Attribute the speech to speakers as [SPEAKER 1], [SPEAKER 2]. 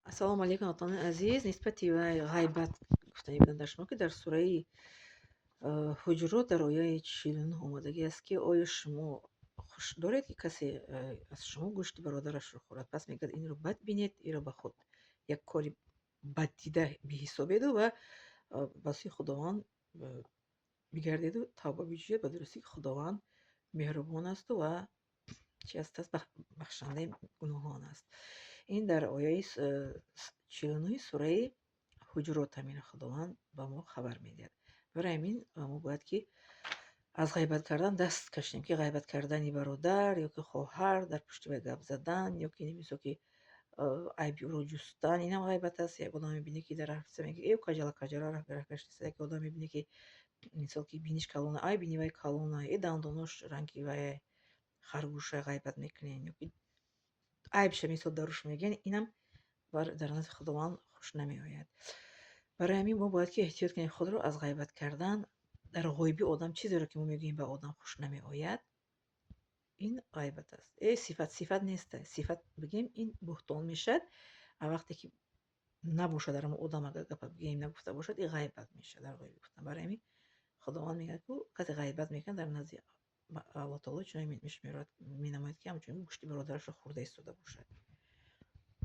[SPEAKER 1] ассалому алайкум ватани азиз. Нисбати ва ғайбат гуфтани буданд дар шумо, ки дар сураи ҳуҷрот дар ояи 49 омадагӣ аст, ки оё шумо хуш доред, ки касе аз шумо гӯшти бародарашро хӯрад? Пас мегӯяд инро бад бинед, инро ба худ як кори бад дида биҳисобеду ва ба сӯи Худованд бигардеду тавба биҷӯед. Ба дурустӣ ки Худованд меҳрубон асту ва чӣ ҳастаст, бахшандаи гуноҳон аст. Ин дар ояи 49 сураи ҳуҷрот ҳамин Худованд ба мо хабар медиҳад. Барои ҳамин мо бояд ки аз ғайбат кардан даст кашем, ки ғайбат кардани бародар ё ки хоҳар, дар пушти вай гап задан, ё ки мисол ки айби ӯро ҷустан, инам ғайбат аст. Як одам мебинӣ, ки дар ҳафтаса мегӯяд ё кажала раҳгаштаст. Як одам мебинӣ, ки мисол ки биниш калона, ай бини вай калона, дандонош ранги вай харгӯша, ғайбат мекунен, ё ки айбша мисол даруш мегӯян, инам дар назди Худованд хуш намеояд. Барои ҳамин мо бояд ки эҳтиёт кунем худро аз ғайбат кардан. Дар ғойби одам чизеро ки мо мегӯем ба одам хуш намеояд, ин ғайбат аст. Сифат нест. Сифат бигӯем, ин буҳтон мешавад. Вақте ки набошад дар мо одам, агар гапа бигӯем нагуфта бошад, ин ғайбат мешавад, дар ғойби гуфтан. Барои ҳамин Худованд мегӯяд, ки касе ғайбат мекунад дар назди Аллоҳ таоло чунин менамояд, ки ҳамчунин гӯшти бародарашро хӯрда истода бошад.